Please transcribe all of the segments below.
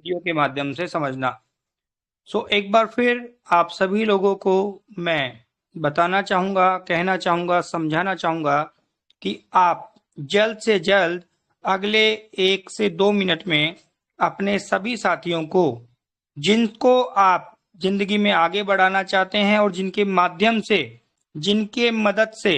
Video के माध्यम से समझना। एक बार फिर आप सभी लोगों को मैं बताना चाहूँगा, कहना चाहूँगा, समझाना चाहूँगा कि आप जल्द से जल्द अगले 1 से 2 मिनट में अपने सभी साथियों को, जिनको आप जिंदगी में आगे बढ़ाना चाहते हैं और जिनके माध्यम से, जिनके मदद से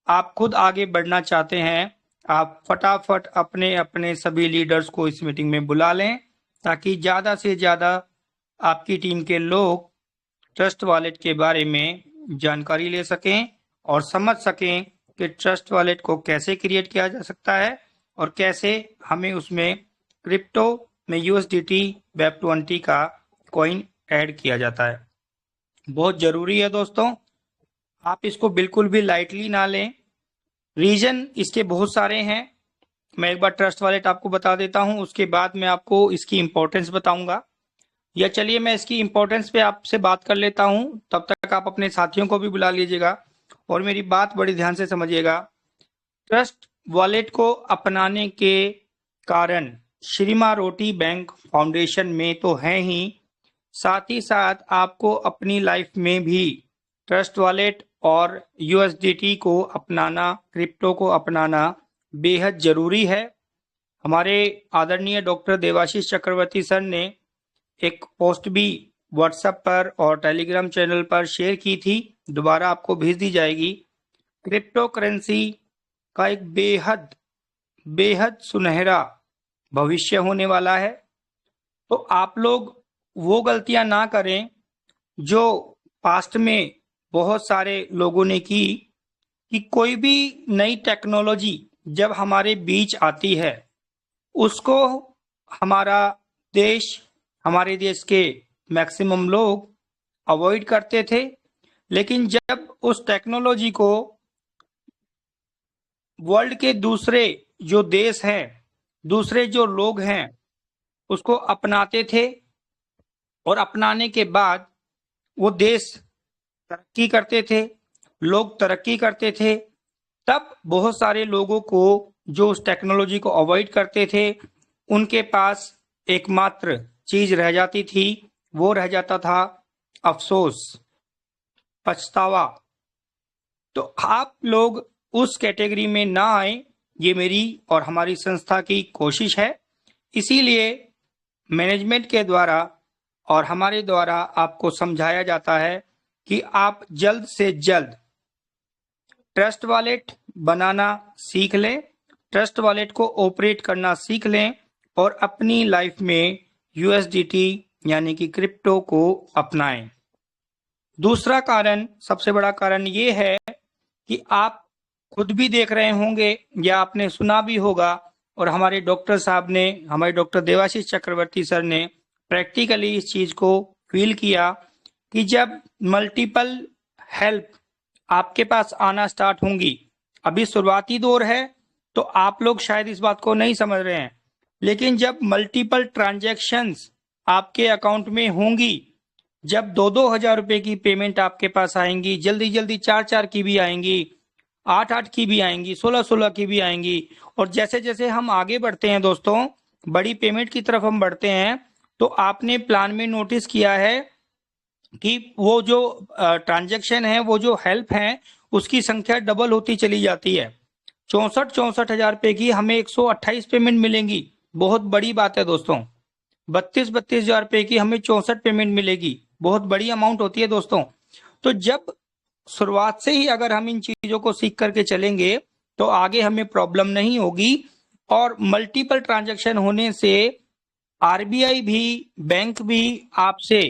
आप खुद आगे बढ़ना चाहते हैं, आप फटाफट अपने अपने सभी लीडर्स को इस मीटिंग में बुला लें, ताकि ज़्यादा से ज़्यादा आपकी टीम के लोग ट्रस्ट वॉलेट के बारे में जानकारी ले सकें और समझ सकें कि ट्रस्ट वॉलेट को कैसे क्रिएट किया जा सकता है और कैसे हमें उसमें क्रिप्टो में यूएसडीटी वेब20 का कॉइन ऐड किया जाता है। बहुत ज़रूरी है दोस्तों, आप इसको बिल्कुल भी लाइटली ना लें। रीजन इसके बहुत सारे हैं। मैं एक बार ट्रस्ट वॉलेट आपको बता देता हूं, उसके बाद मैं आपको इसकी इम्पोर्टेंस बताऊंगा। या चलिए मैं इसकी इम्पोर्टेंस पे आपसे बात कर लेता हूं, तब तक आप अपने साथियों को भी बुला लीजिएगा और मेरी बात बड़ी ध्यान से समझिएगा। ट्रस्ट वॉलेट को अपनाने के कारण श्रीमा रोटी बैंक फाउंडेशन में तो है ही, साथ ही साथ आपको अपनी लाइफ में भी ट्रस्ट वॉलेट और यूएसडीटी को अपनाना, क्रिप्टो को अपनाना बेहद जरूरी है। हमारे आदरणीय डॉक्टर देवाशीष चक्रवर्ती सर ने एक पोस्ट भी व्हाट्सएप पर और टेलीग्राम चैनल पर शेयर की थी, दोबारा आपको भेज दी जाएगी। क्रिप्टो करेंसी का एक बेहद बेहद सुनहरा भविष्य होने वाला है। तो आप लोग वो गलतियां ना करें जो पास्ट में बहुत सारे लोगों ने की, कि कोई भी नई टेक्नोलॉजी जब हमारे बीच आती है उसको हमारा देश, हमारे देश के मैक्सिमम लोग अवॉइड करते थे। लेकिन जब उस टेक्नोलॉजी को वर्ल्ड के दूसरे जो देश हैं, दूसरे जो लोग हैं, उसको अपनाते थे और अपनाने के बाद वो देश तरक्की करते थे, लोग तरक्की करते थे, तब बहुत सारे लोगों को जो उस टेक्नोलॉजी को अवॉइड करते थे, उनके पास एकमात्र चीज रह जाती थी, वो रह जाता था अफसोस, पछतावा। तो आप लोग उस कैटेगरी में ना आए, ये मेरी और हमारी संस्था की कोशिश है। इसीलिए मैनेजमेंट के द्वारा और हमारे द्वारा आपको समझाया जाता है कि आप जल्द से जल्द ट्रस्ट वॉलेट बनाना सीख लें, ट्रस्ट वॉलेट को ऑपरेट करना सीख लें और अपनी लाइफ में यूएसडीटी यानी कि क्रिप्टो को अपनाएं। दूसरा कारण, सबसे बड़ा कारण ये है कि आप खुद भी देख रहे होंगे या आपने सुना भी होगा, और हमारे डॉक्टर साहब ने, हमारे डॉक्टर देवाशीष चक्रवर्ती सर ने प्रैक्टिकली इस चीज को फील किया कि जब मल्टीपल हेल्प आपके पास आना स्टार्ट होंगी, अभी शुरुआती दौर है तो आप लोग शायद इस बात को नहीं समझ रहे हैं, लेकिन जब मल्टीपल ट्रांजैक्शंस आपके अकाउंट में होंगी, जब 2-2 हजार रुपए की पेमेंट आपके पास आएंगी, जल्दी जल्दी 4-4 की भी आएंगी, 8-8 की भी आएंगी, 16-16 की भी आएंगी, और जैसे जैसे हम आगे बढ़ते हैं दोस्तों, बड़ी पेमेंट की तरफ हम बढ़ते हैं, तो आपने प्लान में नोटिस किया है कि वो जो ट्रांजैक्शन है, वो जो हेल्प है, उसकी संख्या डबल होती चली जाती है। 64-64 हजार रुपए की हमें 128 पेमेंट मिलेंगी, बहुत बड़ी बात है दोस्तों। 32-32 हजार रुपए की हमें 64 पेमेंट मिलेगी, बहुत बड़ी अमाउंट होती है दोस्तों। तो जब शुरुआत से ही अगर हम इन चीजों को सीख करके चलेंगे तो आगे हमें प्रॉब्लम नहीं होगी। और मल्टीपल ट्रांजैक्शन होने से आरबीआई भी, बैंक भी आपसे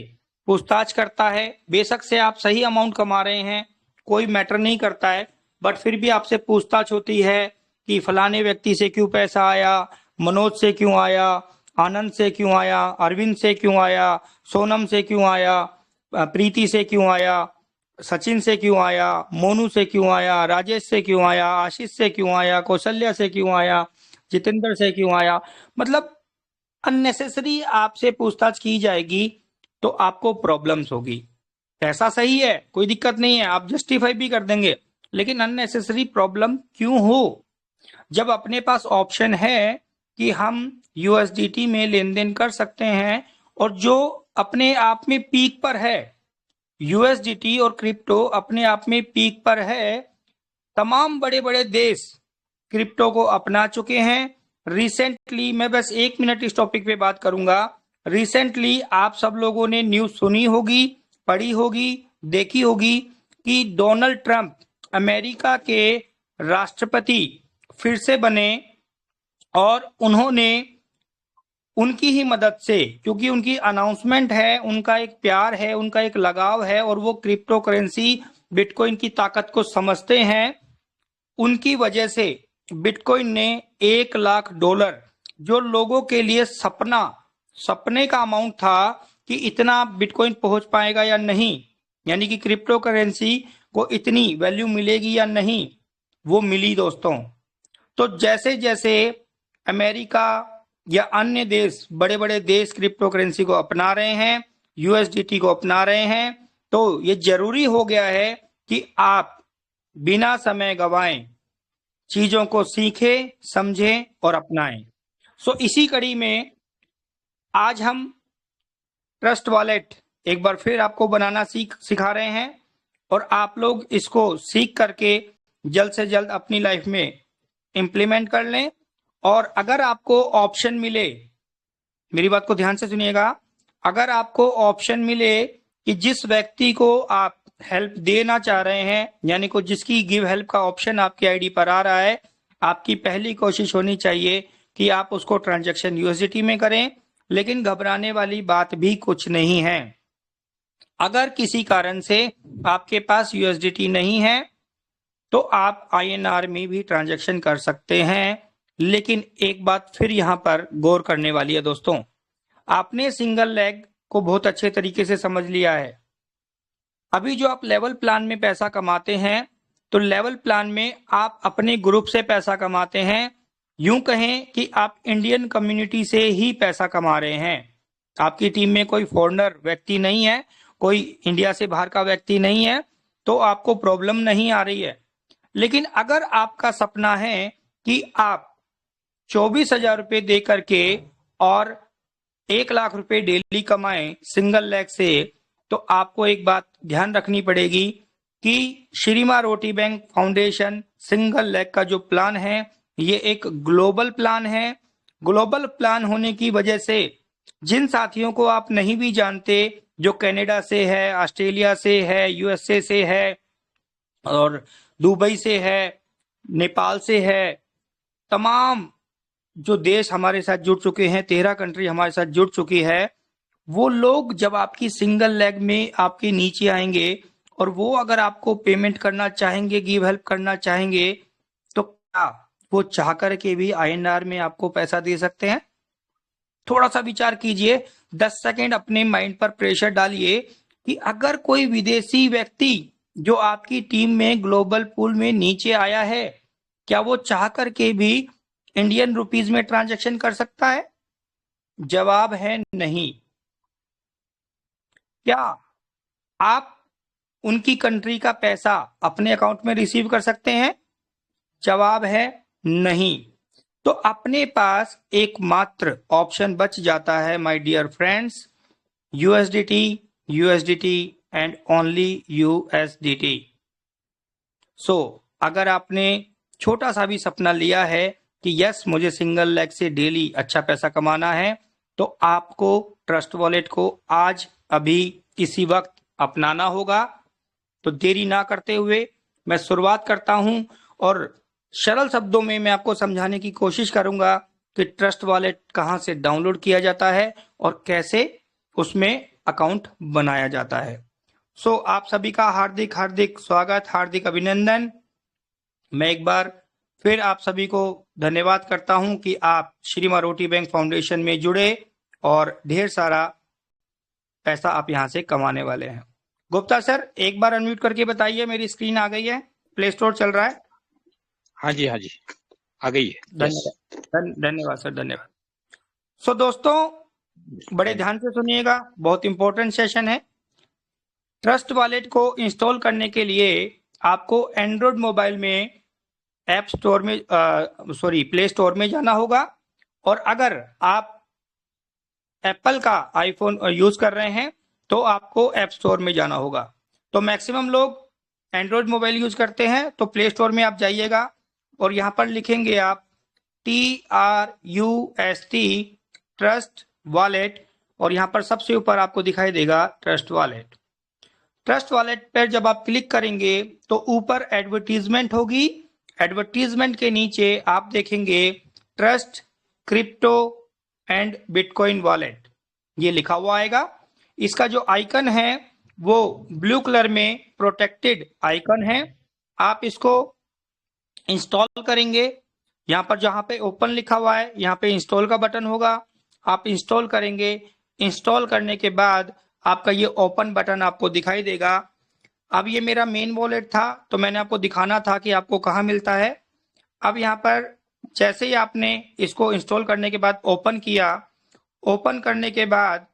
पूछताछ करता है। बेशक से आप सही अमाउंट कमा रहे हैं, कोई मैटर नहीं करता है, बट फिर भी आपसे पूछताछ होती है कि फलाने व्यक्ति से क्यों पैसा आया, मनोज से क्यों आया, आनंद से क्यों आया, अरविंद से क्यों आया, सोनम से क्यों आया, प्रीति से क्यों आया, सचिन से क्यों आया, मोनू से क्यों आया, राजेश से क्यों आया, आशीष से क्यों आया, कौशल्या से क्यों आया, जितेंद्र से क्यों आया। मतलब अननेसेसरी आपसे पूछताछ की जाएगी तो आपको प्रॉब्लम्स होगी। पैसा सही है, कोई दिक्कत नहीं है, आप जस्टिफाई भी कर देंगे, लेकिन अननेसेसरी प्रॉब्लम क्यों हो, जब अपने पास ऑप्शन है कि हम यूएसडीटी में लेन देन कर सकते हैं, और जो अपने आप में पीक पर है, यूएसडीटी और क्रिप्टो अपने आप में पीक पर है। तमाम बड़े बड़े देश क्रिप्टो को अपना चुके हैं। रिसेंटली, मैं बस 1 मिनट इस टॉपिक पे बात करूंगा। रिसेंटली आप सब लोगों ने न्यूज सुनी होगी, पढ़ी होगी, देखी होगी कि डोनाल्ड ट्रंप अमेरिका के राष्ट्रपति फिर से बने, और उन्होंने उनकी ही मदद से, क्योंकि उनकी अनाउंसमेंट है, उनका एक प्यार है, उनका एक लगाव है, और वो क्रिप्टो करेंसी बिटकॉइन की ताकत को समझते हैं, उनकी वजह से बिटकॉइन ने $1 लाख, जो लोगों के लिए सपने का अमाउंट था कि इतना बिटकॉइन पहुंच पाएगा या नहीं, यानी कि क्रिप्टो करेंसी को इतनी वैल्यू मिलेगी या नहीं, वो मिली दोस्तों। तो जैसे जैसे अमेरिका या अन्य देश, बड़े बड़े देश क्रिप्टो करेंसी को अपना रहे हैं, यूएसडीटी को अपना रहे हैं, तो ये जरूरी हो गया है कि आप बिना समय गवाएं चीजों को सीखें, समझें और अपनाएं। सो इसी कड़ी में आज हम ट्रस्ट वॉलेट एक बार फिर आपको बनाना सिखा रहे हैं, और आप लोग इसको सीख करके जल्द से जल्द अपनी लाइफ में इंप्लीमेंट कर लें। और अगर आपको ऑप्शन मिले, मेरी बात को ध्यान से सुनिएगा, अगर आपको ऑप्शन मिले कि जिस व्यक्ति को आप हेल्प देना चाह रहे हैं, यानी को जिसकी गिव हेल्प का ऑप्शन आपकी आईडी पर आ रहा है, आपकी पहली कोशिश होनी चाहिए कि आप उसको ट्रांजैक्शन यूएसडीटी में करें। लेकिन घबराने वाली बात भी कुछ नहीं है। अगर किसी कारण से आपके पास यूएसडीटी नहीं है तो आप आईएनआर में भी ट्रांजैक्शन कर सकते हैं। लेकिन एक बात फिर यहां पर गौर करने वाली है दोस्तों, आपने सिंगल लेग को बहुत अच्छे तरीके से समझ लिया है। अभी जो आप लेवल प्लान में पैसा कमाते हैं, तो लेवल प्लान में आप अपने ग्रुप से पैसा कमाते हैं। यूं कहें कि आप इंडियन कम्युनिटी से ही पैसा कमा रहे हैं। आपकी टीम में कोई फॉरेनर व्यक्ति नहीं है, कोई इंडिया से बाहर का व्यक्ति नहीं है, तो आपको प्रॉब्लम नहीं आ रही है। लेकिन अगर आपका सपना है कि आप 24,000 रुपए दे करके और 1 लाख रुपए डेली कमाएं सिंगल लेग से, तो आपको एक बात ध्यान रखनी पड़ेगी कि श्रीमा रोटी बैंक फाउंडेशन सिंगल लेग का जो प्लान है, ये एक ग्लोबल प्लान है। ग्लोबल प्लान होने की वजह से जिन साथियों को आप नहीं भी जानते, जो कनाडा से है, ऑस्ट्रेलिया से है, यूएसए से है, और दुबई से है, नेपाल से है, तमाम जो देश हमारे साथ जुड़ चुके हैं, 13 कंट्री हमारे साथ जुड़ चुकी है, वो लोग जब आपकी सिंगल लेग में आपके नीचे आएंगे और वो अगर आपको पेमेंट करना चाहेंगे, गिव हेल्प करना चाहेंगे, तो क्या वो चाह कर के भी आईएनआर में आपको पैसा दे सकते हैं? थोड़ा सा विचार कीजिए, 10 सेकेंड अपने माइंड पर प्रेशर डालिए कि अगर कोई विदेशी व्यक्ति जो आपकी टीम में ग्लोबल पूल में नीचे आया है, क्या वो चाह कर के भी इंडियन रुपीज में ट्रांजैक्शन कर सकता है? जवाब है नहीं। क्या आप उनकी कंट्री का पैसा अपने अकाउंट में रिसीव कर सकते हैं? जवाब है नहीं। तो अपने पास एकमात्र ऑप्शन बच जाता है my dear friends, USDT and only USDT. So अगर आपने छोटा सा भी सपना लिया है कि यस मुझे सिंगल लेग से डेली अच्छा पैसा कमाना है, तो आपको ट्रस्ट वॉलेट को आज अभी इसी वक्त अपनाना होगा। तो देरी ना करते हुए मैं शुरुआत करता हूं, और सरल शब्दों में मैं आपको समझाने की कोशिश करूंगा कि ट्रस्ट वॉलेट कहां से डाउनलोड किया जाता है और कैसे उसमें अकाउंट बनाया जाता है। सो आप सभी का हार्दिक हार्दिक स्वागत, हार्दिक अभिनंदन। मैं एक बार फिर आप सभी को धन्यवाद करता हूं कि आप श्रीमा रोटी बैंक फाउंडेशन में जुड़े और ढेर सारा पैसा आप यहां से कमाने वाले हैं। गुप्ता सर, एक बार अनम्यूट करके बताइए, मेरी स्क्रीन आ गई है, प्ले स्टोर चल रहा है? हाँ जी आ गई है। धन्यवाद सर, धन्यवाद। सो दोस्तों बड़े ध्यान से सुनिएगा, बहुत इंपॉर्टेंट सेशन है। ट्रस्ट वॉलेट को इंस्टॉल करने के लिए आपको एंड्रॉइड मोबाइल में ऐप स्टोर में प्ले स्टोर में जाना होगा, और अगर आप एप्पल का आईफोन यूज कर रहे हैं तो आपको ऐप स्टोर में जाना होगा। तो मैक्सिमम लोग एंड्रॉयड मोबाइल यूज करते हैं, तो प्ले स्टोर में आप जाइएगा और यहाँ पर लिखेंगे आप TRUST ट्रस्ट वॉलेट, और यहाँ पर सबसे ऊपर आपको दिखाई देगा ट्रस्ट वॉलेट। ट्रस्ट वॉलेट पर जब आप क्लिक करेंगे तो ऊपर एडवर्टीजमेंट होगी, एडवर्टीजमेंट के नीचे आप देखेंगे trust crypto and bitcoin wallet, ये लिखा हुआ आएगा। इसका जो आइकन है वो ब्लू कलर में प्रोटेक्टेड आइकन है। आप इसको इंस्टॉल करेंगे, यहाँ पर जहाँ पे ओपन लिखा हुआ है यहाँ पे इंस्टॉल का बटन होगा, आप इंस्टॉल करेंगे। इंस्टॉल करने के बाद आपका ये ओपन बटन आपको दिखाई देगा। अब ये मेरा मेन वॉलेट था तो मैंने आपको दिखाना था कि आपको कहाँ मिलता है। अब यहाँ पर जैसे ही आपने इसको इंस्टॉल करने के बाद ओपन किया, ओपन करने के बाद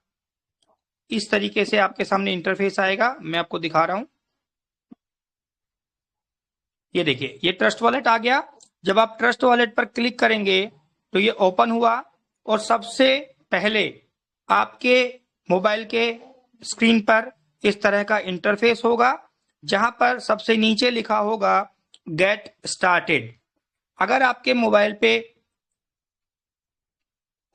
इस तरीके से आपके सामने इंटरफेस आएगा। मैं आपको दिखा रहा हूं, ये देखिए ये ट्रस्ट वॉलेट आ गया। जब आप ट्रस्ट वॉलेट पर क्लिक करेंगे तो ये ओपन हुआ और सबसे पहले आपके मोबाइल के स्क्रीन पर इस तरह का इंटरफेस होगा, जहां पर सबसे नीचे लिखा होगा गेट स्टार्टेड। अगर आपके मोबाइल पे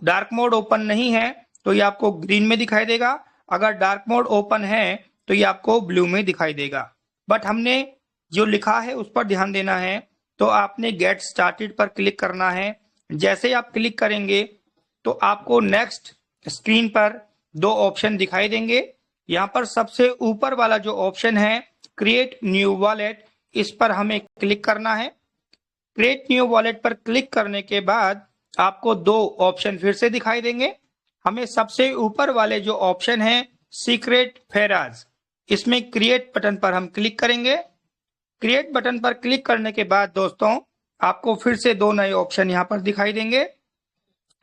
डार्क मोड ओपन नहीं है तो ये आपको ग्रीन में दिखाई देगा, अगर डार्क मोड ओपन है तो ये आपको ब्लू में दिखाई देगा। बट हमने जो लिखा है उस पर ध्यान देना है, तो आपने गेट स्टार्टेड पर क्लिक करना है। जैसे ही आप क्लिक करेंगे तो आपको नेक्स्ट स्क्रीन पर दो ऑप्शन दिखाई देंगे। यहाँ पर सबसे ऊपर वाला जो ऑप्शन है क्रिएट न्यू वॉलेट, इस पर हमें क्लिक करना है। क्रिएट न्यू वॉलेट पर क्लिक करने के बाद आपको दो ऑप्शन फिर से दिखाई देंगे। हमें सबसे ऊपर वाले जो ऑप्शन है सीक्रेट फेराज, इसमें क्रिएट बटन पर हम क्लिक करेंगे। क्रिएट बटन पर क्लिक करने के बाद दोस्तों आपको फिर से दो नए ऑप्शन यहाँ पर दिखाई देंगे।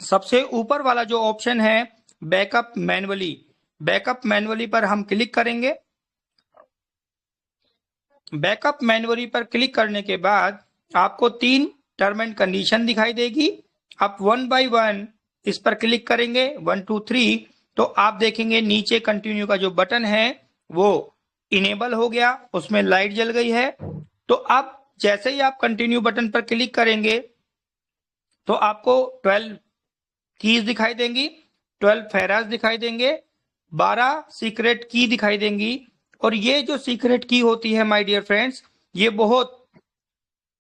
सबसे ऊपर वाला जो ऑप्शन है बैकअप मैनुअली, बैकअप मैनुअली पर हम क्लिक करेंगे। बैकअप मैनुअली पर क्लिक करने के बाद आपको 3 टर्म एंड कंडीशन दिखाई देगी। आप 1 बाय 1 इस पर क्लिक करेंगे 1 2 3, तो आप देखेंगे नीचे कंटिन्यू का जो बटन है वो इनेबल हो गया, उसमें लाइट जल गई है। तो अब जैसे ही आप कंटिन्यू बटन पर क्लिक करेंगे तो आपको 12 कीज दिखाई देंगी, 12 फेराज दिखाई देंगे, 12 सीक्रेट की दिखाई देंगी। और ये जो सीक्रेट की होती है माय डियर फ्रेंड्स, ये बहुत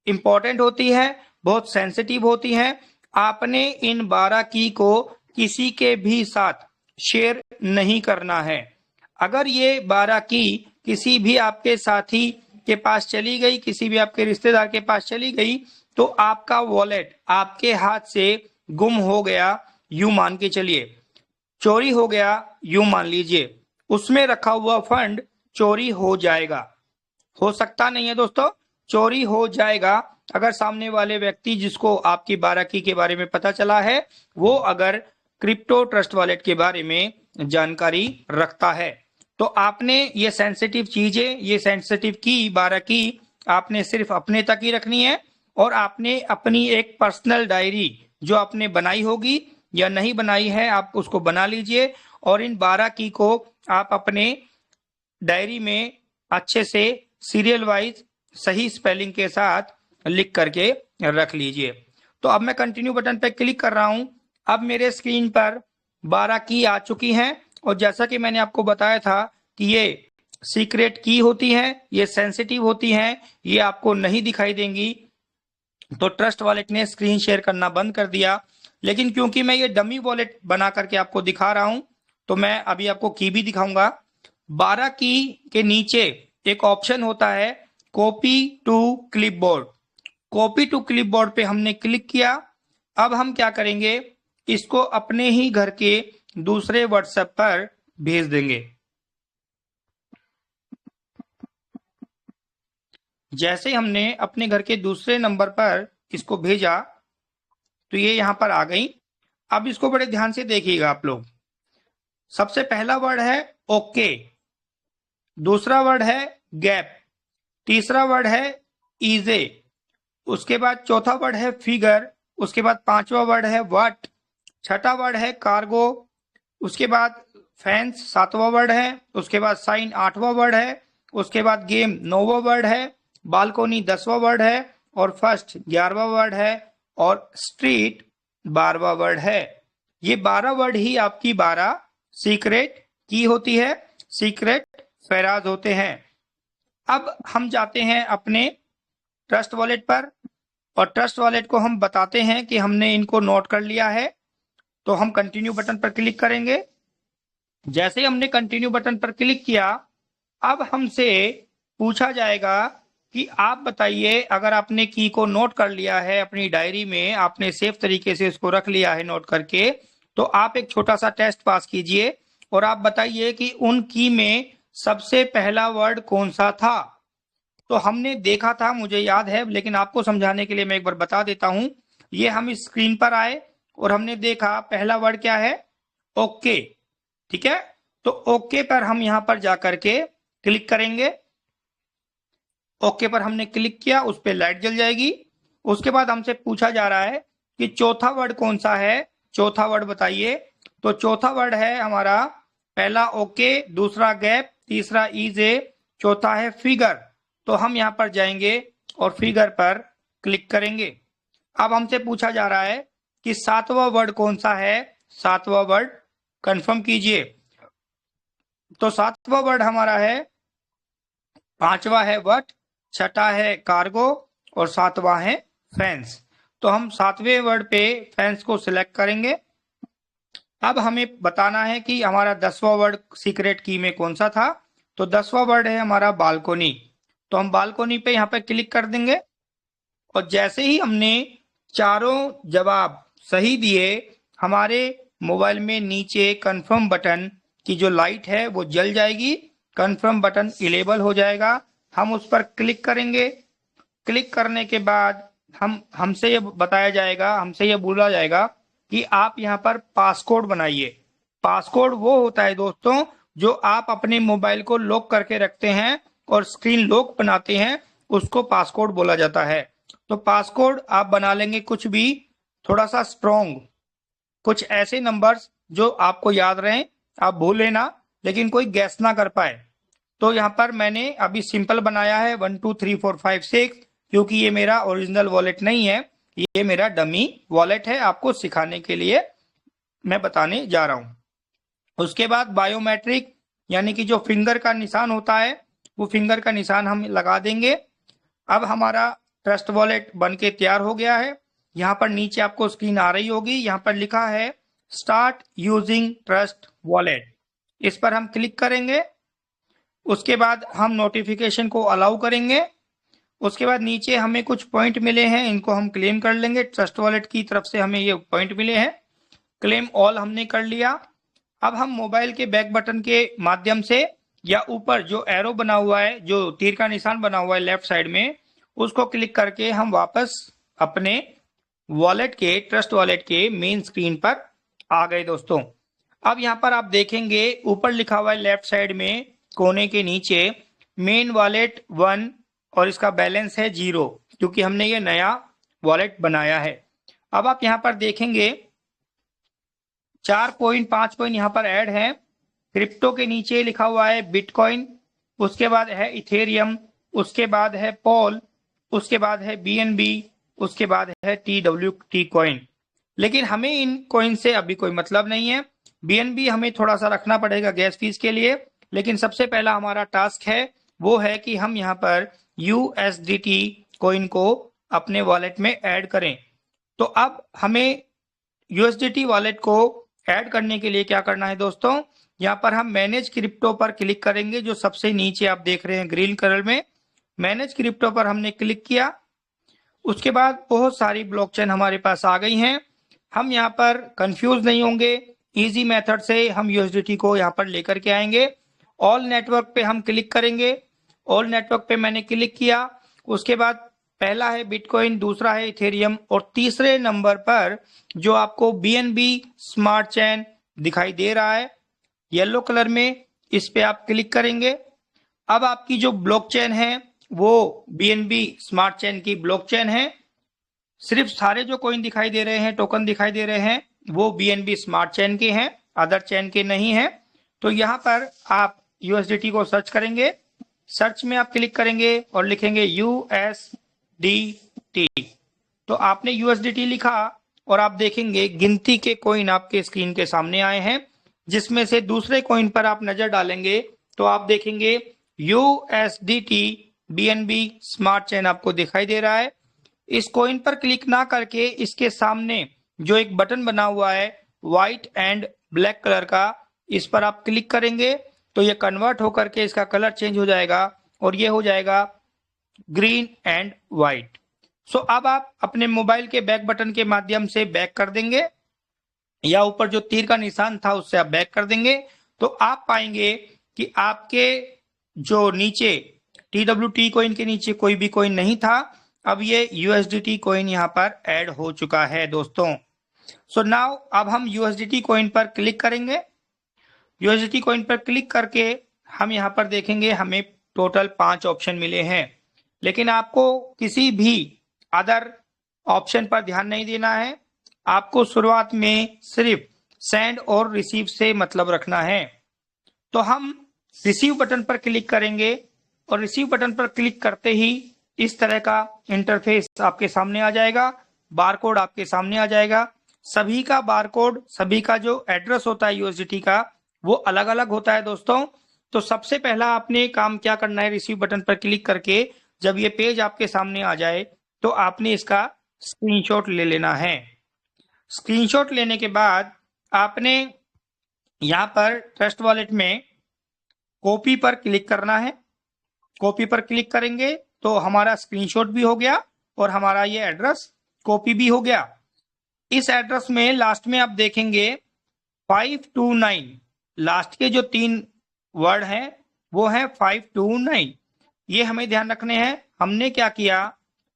इंपॉर्टेंट होती है, बहुत सेंसिटिव होती है। आपने इन 12 की को किसी के भी साथ शेयर नहीं करना है। अगर ये 12 की किसी भी आपके साथी के पास चली गई, किसी भी आपके रिश्तेदार के पास चली गई, तो आपका वॉलेट आपके हाथ से गुम हो गया यूं मान के चलिए, चोरी हो गया यूं मान लीजिए, उसमें रखा हुआ फंड चोरी हो जाएगा। हो सकता नहीं है दोस्तों, चोरी हो जाएगा अगर सामने वाले व्यक्ति जिसको आपकी 12 की के बारे में पता चला है वो अगर क्रिप्टो ट्रस्ट वॉलेट के बारे में जानकारी रखता है। तो आपने ये सेंसिटिव चीजें, ये सेंसिटिव की 12 की आपने सिर्फ अपने तक ही रखनी है, और आपने अपनी एक पर्सनल डायरी जो आपने बनाई होगी या नहीं बनाई है आप उसको बना लीजिए, और इन 12 की को आप अपने डायरी में अच्छे से सीरियल वाइज सही स्पेलिंग के साथ लिख करके रख लीजिए। तो अब मैं कंटिन्यू बटन पे क्लिक कर रहा हूं। अब मेरे स्क्रीन पर 12 की आ चुकी हैं, और जैसा कि मैंने आपको बताया था कि ये सीक्रेट की होती हैं, ये सेंसिटिव होती हैं, ये आपको नहीं दिखाई देंगी। तो ट्रस्ट वॉलेट ने स्क्रीन शेयर करना बंद कर दिया। लेकिन क्योंकि मैं ये डमी वॉलेट बना करके आपको दिखा रहा हूं तो मैं अभी आपको की भी दिखाऊंगा। 12 की के नीचे एक ऑप्शन होता है copy to clipboard. Copy to clipboard पे हमने क्लिक किया। अब हम क्या करेंगे, इसको अपने ही घर के दूसरे व्हाट्सएप पर भेज देंगे। जैसे हमने अपने घर के दूसरे नंबर पर इसको भेजा तो ये यहां पर आ गई। अब इसको बड़े ध्यान से देखिएगा आप लोग। सबसे पहला वर्ड है ओके, दूसरा वर्ड है गैप, तीसरा वर्ड है इजे, उसके बाद चौथा वर्ड है फिगर, उसके बाद पांचवा वर्ड है व्हाट, छठा वर्ड है कार्गो, उसके बाद फैंस 7वां वर्ड है, उसके बाद साइन 8वां वर्ड है, उसके बाद गेम 9वां वर्ड है, बालकोनी 10वां वर्ड है और फर्स्ट 11वां वर्ड है और स्ट्रीट 12वां वर्ड है। ये 12 वर्ड ही आपकी 12 सीक्रेट की होती है, सीक्रेट फ्रेज होते हैं। अब हम जाते हैं अपने ट्रस्ट वॉलेट पर और ट्रस्ट वॉलेट को हम बताते हैं कि हमने इनको नोट कर लिया है। तो हम कंटिन्यू बटन पर क्लिक करेंगे। जैसे हमने कंटिन्यू बटन पर क्लिक किया, अब हमसे पूछा जाएगा कि आप बताइए, अगर आपने की को नोट कर लिया है अपनी डायरी में, आपने सेफ तरीके से इसको रख लिया है नोट करके, तो आप एक छोटा सा टेस्ट पास कीजिए और आप बताइए कि उन की में सबसे पहला वर्ड कौन सा था। तो हमने देखा था, मुझे याद है, लेकिन आपको समझाने के लिए मैं एक बार बता देता हूं। ये हम इस स्क्रीन पर आए और हमने देखा पहला वर्ड क्या है, ओके। ठीक है, तो ओके पर हम यहां पर जाकर के क्लिक करेंगे। ओके पर हमने क्लिक किया, उस पर लाइट जल जाएगी। उसके बाद हमसे पूछा जा रहा है कि चौथा वर्ड कौन सा है, चौथा वर्ड बताइए। तो चौथा वर्ड है हमारा पहला ओके, दूसरा गैप, तीसरा इजे, चौथा है फिगर। तो हम यहां पर जाएंगे और फिगर पर क्लिक करेंगे। अब हमसे पूछा जा रहा है कि 7वां वर्ड कौन सा है, 7वां वर्ड कंफर्म कीजिए। तो 7वां वर्ड हमारा है, 5वां है वट, छठा है कार्गो और 7वां है फैंस। तो हम 7वें वर्ड पे फैंस को सिलेक्ट करेंगे। अब हमें बताना है कि हमारा 10वां वर्ड सीक्रेट की में कौन सा था। तो 10वां वर्ड है हमारा बालकोनी। तो हम बालकोनी पे यहाँ पे क्लिक कर देंगे और जैसे ही हमने चारों जवाब सही दिए, हमारे मोबाइल में नीचे कंफर्म बटन की जो लाइट है वो जल जाएगी, कंफर्म बटन इनेबल हो जाएगा। हम उस पर क्लिक करेंगे। क्लिक करने के बाद हमसे ये बताया जाएगा, हमसे ये बोला जाएगा कि आप यहाँ पर पासकोड बनाइए। पासकोड वो होता है दोस्तों जो आप अपने मोबाइल को लॉक करके रखते हैं और स्क्रीन लॉक बनाते हैं, उसको पासकोड बोला जाता है। तो पासकोड आप बना लेंगे कुछ भी थोड़ा सा स्ट्रॉन्ग, कुछ ऐसे नंबर्स जो आपको याद रहें, आप भूलें ना, लेकिन कोई गैस ना कर पाए। तो यहाँ पर मैंने अभी सिंपल बनाया है 1 2 3 4 5 6, क्योंकि ये मेरा ओरिजिनल वॉलेट नहीं है, ये मेरा डमी वॉलेट है, आपको सिखाने के लिए मैं बताने जा रहा हूं। उसके बाद बायोमेट्रिक यानी कि जो फिंगर का निशान होता है, वो फिंगर का निशान हम लगा देंगे। अब हमारा ट्रस्ट वॉलेट बन के तैयार हो गया है। यहाँ पर नीचे आपको स्क्रीन आ रही होगी, यहाँ पर लिखा है स्टार्ट यूजिंग ट्रस्ट वॉलेट। इस पर हम क्लिक करेंगे। उसके बाद हम नोटिफिकेशन को अलाउ करेंगे। उसके बाद नीचे हमें कुछ पॉइंट मिले हैं, इनको हम क्लेम कर लेंगे। ट्रस्ट वॉलेट की तरफ से हमें ये पॉइंट मिले हैं, क्लेम ऑल हमने कर लिया। अब हम मोबाइल के बैक बटन के माध्यम से या ऊपर जो एरो बना हुआ है, जो तीर का निशान बना हुआ है लेफ्ट साइड में, उसको क्लिक करके हम वापस अपने वॉलेट के, ट्रस्ट वॉलेट के मेन स्क्रीन पर आ गए दोस्तों। अब यहाँ पर आप देखेंगे ऊपर लिखा हुआ है लेफ्ट साइड में कोने के नीचे मेन वॉलेट 1 और इसका बैलेंस है 0, क्योंकि हमने ये नया वॉलेट बनाया है। अब आप यहाँ पर देखेंगे 4 पॉइंट 5 पॉइंट यहाँ पर ऐड है। क्रिप्टो के नीचे लिखा हुआ है बिटकॉइन, उसके बाद है इथेरियम, उसके बाद है पॉल, उसके बाद है बीएनबी, उसके बाद है TWT कॉइन। लेकिन हमें इन कॉइन से अभी कोई मतलब नहीं है। बीएनबी हमें थोड़ा सा रखना पड़ेगा गैस फीस के लिए, लेकिन सबसे पहला हमारा टास्क है वो है कि हम यहाँ पर USDT कॉइन को अपने वॉलेट में ऐड करें। तो अब हमें USDT वॉलेट को ऐड करने के लिए क्या करना है दोस्तों, यहाँ पर हम मैनेज क्रिप्टो पर क्लिक करेंगे, जो सबसे नीचे आप देख रहे हैं ग्रीन कलर में। मैनेज क्रिप्टो पर हमने क्लिक किया। उसके बाद बहुत सारी ब्लॉकचेन हमारे पास आ गई हैं। हम यहाँ पर कंफ्यूज नहीं होंगे, इजी मेथड से हम USDT को यहाँ पर लेकर के आएंगे। ऑल नेटवर्क पे हम क्लिक करेंगे। ऑल नेटवर्क पे मैंने क्लिक किया। उसके बाद पहला है बिटकॉइन, दूसरा है इथेरियम और तीसरे नंबर पर जो आपको BNB स्मार्ट चेन दिखाई दे रहा है येलो कलर में, इस पे आप क्लिक करेंगे। अब आपकी जो ब्लॉकचेन है वो BNB स्मार्ट चेन की ब्लॉकचेन है। सिर्फ सारे जो कॉइन दिखाई दे रहे हैं, टोकन दिखाई दे रहे हैं, वो BNB स्मार्ट चेन के हैं, अदर चेन के नहीं हैं। तो यहाँ पर आप USDT को सर्च करेंगे, सर्च में आप क्लिक करेंगे और लिखेंगे USDT। तो आपने USDT लिखा और आप देखेंगे गिनती के कॉइन आपके स्क्रीन के सामने आए हैं, जिसमें से दूसरे कॉइन पर आप नजर डालेंगे तो आप देखेंगे USDT BNB स्मार्ट चेन आपको दिखाई दे रहा है। इस कॉइन पर क्लिक ना करके इसके सामने जो एक बटन बना हुआ है व्हाइट एंड ब्लैक कलर का, इस पर आप क्लिक करेंगे तो ये कन्वर्ट होकर के इसका कलर चेंज हो जाएगा और ये हो जाएगा ग्रीन एंड व्हाइट। सो अब आप अपने मोबाइल के बैक बटन के माध्यम से बैक कर देंगे या ऊपर जो तीर का निशान था उससे आप बैक कर देंगे तो आप पाएंगे कि आपके जो नीचे TWT कॉइन के नीचे कोई भी कॉइन नहीं था, अब ये USDT कॉइन यहाँ पर ऐड हो चुका है दोस्तों। सो नाउ अब हम USDT कॉइन पर क्लिक करेंगे। USDT कॉइन पर क्लिक करके हम यहाँ पर देखेंगे हमें टोटल 5 ऑप्शन मिले हैं, लेकिन आपको किसी भी अदर ऑप्शन पर ध्यान नहीं देना है। आपको शुरुआत में सिर्फ सेंड और रिसीव से मतलब रखना है। तो हम रिसीव बटन पर क्लिक करेंगे और रिसीव बटन पर क्लिक करते ही इस तरह का इंटरफेस आपके सामने आ जाएगा, बारकोड आपके सामने आ जाएगा। सभी का बारकोड, सभी का जो एड्रेस होता है USDT का वो अलग अलग होता है दोस्तों। तो सबसे पहला आपने काम क्या करना है, रिसीव बटन पर क्लिक करके जब ये पेज आपके सामने आ जाए तो आपने इसका स्क्रीनशॉट ले लेना है। स्क्रीनशॉट लेने के बाद आपने यहाँ पर ट्रस्ट वॉलेट में कॉपी पर क्लिक करना है। कॉपी पर क्लिक करेंगे तो हमारा स्क्रीनशॉट भी हो गया और हमारा ये एड्रेस कॉपी भी हो गया। इस एड्रेस में लास्ट में आप देखेंगे 529, लास्ट के जो 3 वर्ड हैं वो है 529। ये हमें ध्यान रखने हैं। हमने क्या किया,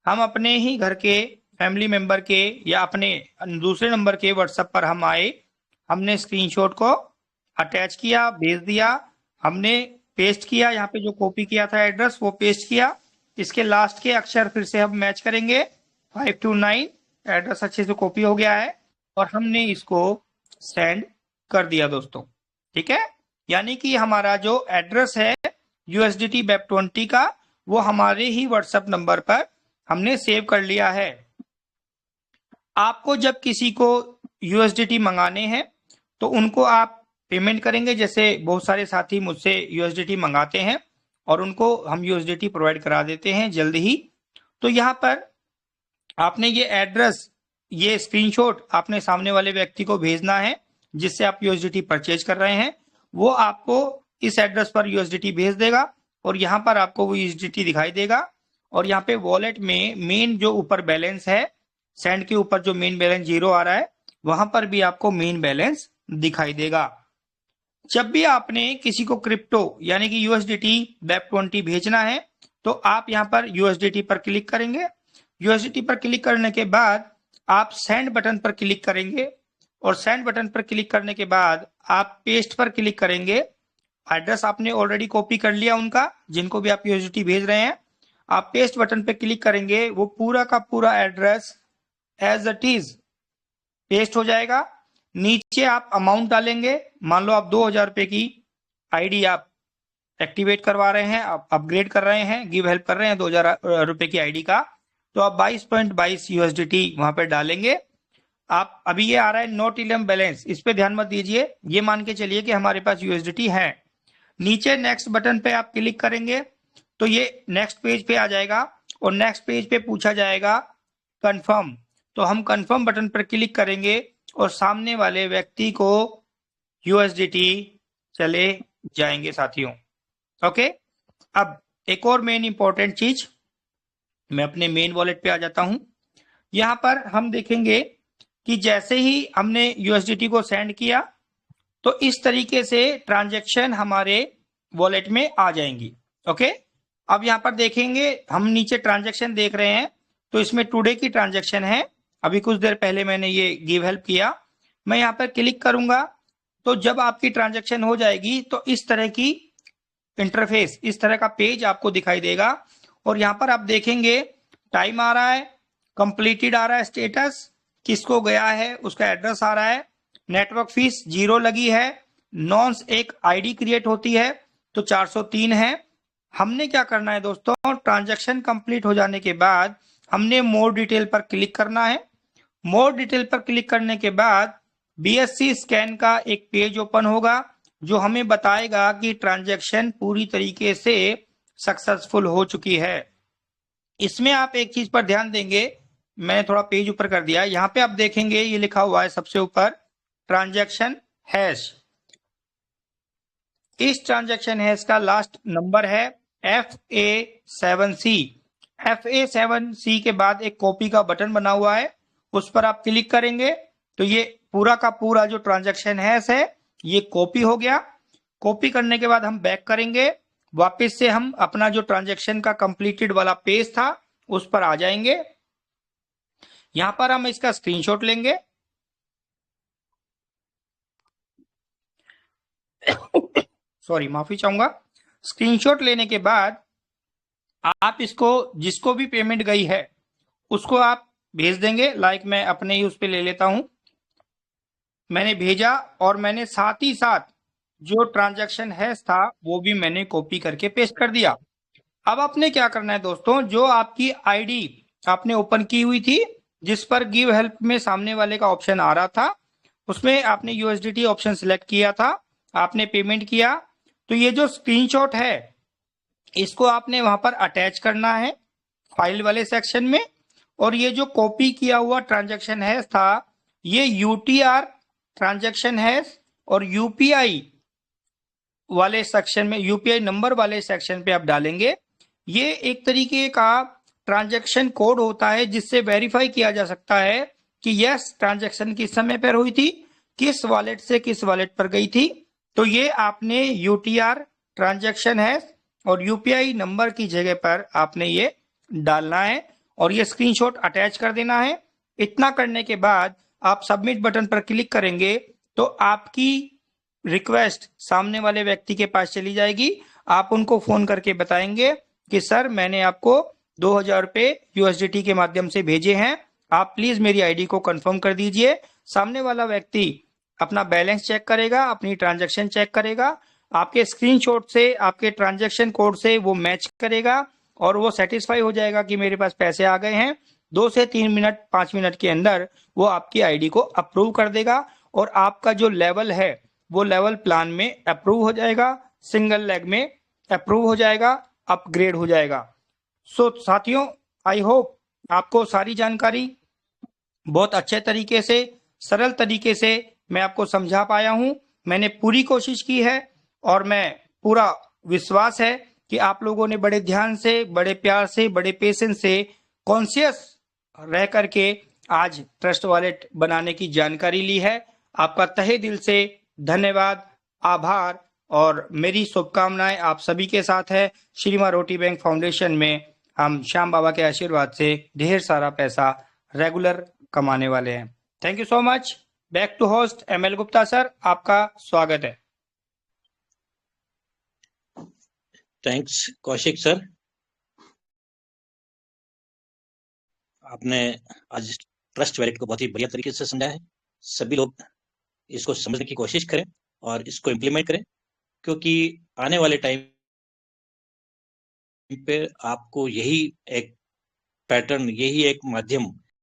हम अपने ही घर के फैमिली मेंबर के या अपने दूसरे नंबर के व्हाट्सएप पर हम आए, हमने स्क्रीनशॉट को अटैच किया, भेज दिया, हमने पेस्ट किया, यहाँ पे जो कॉपी किया था एड्रेस वो पेस्ट किया। इसके लास्ट के अक्षर फिर से हम मैच करेंगे 529, एड्रेस अच्छे से कॉपी हो गया है और हमने इसको सेंड कर दिया दोस्तों। ठीक है, यानी कि हमारा जो एड्रेस है USDT BEP20 का वो हमारे ही व्हाट्सएप नंबर पर हमने सेव कर लिया है। आपको जब किसी को USDT मंगाने हैं तो उनको आप पेमेंट करेंगे। जैसे बहुत सारे साथी मुझसे USDT मंगाते हैं और उनको हम USDT प्रोवाइड करा देते हैं जल्द ही। तो यहाँ पर आपने ये एड्रेस, ये स्क्रीनशॉट आपने सामने वाले व्यक्ति को भेजना है जिससे आप USDT परचेज कर रहे हैं। वो आपको इस एड्रेस पर USDT भेज देगा और यहाँ पर आपको वो USDT दिखाई देगा और यहाँ पे वॉलेट में मेन जो ऊपर बैलेंस है, सेंड के ऊपर जो मेन बैलेंस 0 आ रहा है वहां पर भी आपको मेन बैलेंस दिखाई देगा। जब भी आपने किसी को क्रिप्टो यानी कि USDT BEP20 भेजना है तो आप यहाँ पर USDT पर क्लिक करेंगे। USDT पर क्लिक करने के बाद आप सेंड बटन पर क्लिक करेंगे और सेंड बटन पर क्लिक करने के बाद आप पेस्ट पर क्लिक करेंगे। एड्रेस आपने ऑलरेडी कॉपी कर लिया उनका, जिनको भी आप USDT भेज रहे हैं। आप पेस्ट बटन पर क्लिक करेंगे, वो पूरा का पूरा address as it is paste हो जाएगा। नीचे आप अमाउंट डालेंगे। मान लो आप 2000 रुपए की आईडी आप एक्टिवेट करवा रहे हैं, आप अपग्रेड कर रहे हैं, गिव हेल्प कर रहे हैं 2000 रुपए की आईडी का, तो आप 22.22 USDT वहां पर डालेंगे। आप अभी ये आ रहा है नॉट इलम बैलेंस, इस पे ध्यान मत दीजिए, ये मान के चलिए कि हमारे पास USDT है। नीचे नेक्स्ट बटन पे आप क्लिक करेंगे तो ये नेक्स्ट पेज पे आ जाएगा और नेक्स्ट पेज पे पूछा जाएगा कंफर्म। तो हम कंफर्म बटन पर क्लिक करेंगे और सामने वाले व्यक्ति को USDT चले जाएंगे साथियों। ओके, अब एक और मेन इंपॉर्टेंट चीज, मैं अपने मेन वॉलेट पे आ जाता हूं। यहां पर हम देखेंगे कि जैसे ही हमने USDT को सेंड किया तो इस तरीके से ट्रांजैक्शन हमारे वॉलेट में आ जाएंगी। ओके, अब यहां पर देखेंगे हम नीचे ट्रांजैक्शन देख रहे हैं तो इसमें टुडे की ट्रांजैक्शन है। अभी कुछ देर पहले मैंने ये गिव हेल्प किया, मैं यहाँ पर क्लिक करूंगा तो जब आपकी ट्रांजैक्शन हो जाएगी तो इस तरह की इंटरफेस, इस तरह का पेज आपको दिखाई देगा और यहाँ पर आप देखेंगे टाइम आ रहा है, कंप्लीटेड आ रहा है स्टेटस, किसको गया है उसका एड्रेस आ रहा है, नेटवर्क फीस 0 लगी है, नॉन्स एक आईडी क्रिएट होती है तो 403 है। हमने क्या करना है दोस्तों, ट्रांजैक्शन कंप्लीट हो जाने के बाद हमने मोर डिटेल पर क्लिक करना है। मोर डिटेल पर क्लिक करने के बाद बीएससी स्कैन का एक पेज ओपन होगा जो हमें बताएगा कि ट्रांजैक्शन पूरी तरीके से सक्सेसफुल हो चुकी है। इसमें आप एक चीज पर ध्यान देंगे, मैंने थोड़ा पेज ऊपर कर दिया, यहाँ पे आप देखेंगे ये लिखा हुआ है सबसे ऊपर ट्रांजैक्शन हैश। इस ट्रांजैक्शन हैश का लास्ट नंबर है FA7C। FA7C के बाद एक कॉपी का बटन बना हुआ है, उस पर आप क्लिक करेंगे तो ये पूरा का पूरा जो ट्रांजैक्शन हैश है ये कॉपी हो गया। कॉपी करने के बाद हम बैक करेंगे, वापस से हम अपना जो ट्रांजैक्शन का कंप्लीटेड वाला पेज था उस पर आ जाएंगे। यहां पर हम इसका स्क्रीनशॉट लेंगे सॉरी माफी चाहूंगा। स्क्रीनशॉट लेने के बाद आप इसको जिसको भी पेमेंट गई है उसको आप भेज देंगे। लाइक मैं अपने ही उस पर ले लेता हूं, मैंने भेजा और मैंने साथ ही साथ जो ट्रांजैक्शन हैश था वो भी मैंने कॉपी करके पेस्ट कर दिया। अब आपने क्या करना है दोस्तों, जो आपकी आईडी आपने ओपन की हुई थी जिस पर गिव हेल्प में सामने वाले का ऑप्शन आ रहा था, उसमें आपने यूएसडीटी ऑप्शन सिलेक्ट किया था, आपने पेमेंट किया, तो ये जो स्क्रीनशॉट है इसको आपने वहां पर अटैच करना है फाइल वाले सेक्शन में। और ये जो कॉपी किया हुआ ट्रांजैक्शन हैश था ये यूटीआर ट्रांजैक्शन हैश और यूपीआई वाले सेक्शन में, यूपीआई नंबर वाले सेक्शन पे आप डालेंगे। ये एक तरीके का ट्रांजैक्शन कोड होता है जिससे वेरीफाई किया जा सकता है कि यस ट्रांजैक्शन किस समय पर हुई थी, किस वॉलेट से किस वॉलेट पर गई थी। तो ये आपने यूटीआर ट्रांजैक्शन हैश और यूपीआई नंबर की जगह पर आपने ये डालना है और ये स्क्रीनशॉट अटैच कर देना है। इतना करने के बाद आप सबमिट बटन पर क्लिक करेंगे तो आपकी रिक्वेस्ट सामने वाले व्यक्ति के पास चली जाएगी। आप उनको फोन करके बताएंगे कि सर मैंने आपको 2000 रुपए यूएसडीटी के माध्यम से भेजे हैं, आप प्लीज मेरी आईडी को कंफर्म कर दीजिए। सामने वाला व्यक्ति अपना बैलेंस चेक करेगा, अपनी ट्रांजैक्शन चेक करेगा, आपके स्क्रीनशॉट से आपके ट्रांजैक्शन कोड से वो मैच करेगा और वो सेटिस्फाई हो जाएगा कि मेरे पास पैसे आ गए हैं। 2 से 3 मिनट 5 मिनट के अंदर वो आपकी आईडी को अप्रूव कर देगा और आपका जो लेवल है वो लेवल प्लान में अप्रूव हो जाएगा, सिंगल लेग में अप्रूव हो जाएगा, अपग्रेड हो जाएगा। सो साथियों, आई होप आपको सारी जानकारी बहुत अच्छे तरीके से, सरल तरीके से मैं आपको समझा पाया हूं। मैंने पूरी कोशिश की है और मैं पूरा विश्वास है कि आप लोगों ने बड़े ध्यान से, बड़े प्यार से, बड़े पेशेंस से, कॉन्शियस रह करके आज ट्रस्ट वॉलेट बनाने की जानकारी ली है। आपका तहे दिल से धन्यवाद, आभार और मेरी शुभकामनाएं आप सभी के साथ है। श्री मां रोटी बैंक फाउंडेशन में हम श्याम बाबा के आशीर्वाद से ढेर सारा पैसा रेगुलर कमाने वाले हैं। Thank you so much. Back to host ML Gupta sir, आपका स्वागत है। थैंक्स कौशिक सर, आपने आज ट्रस्ट वॉलेट को बहुत ही बढ़िया तरीके से समझा है। सभी लोग इसको समझने की कोशिश करें और इसको इम्प्लीमेंट करें, क्योंकि आने वाले टाइम पे आपको यही एक पैटर्न, यही एक माध्यम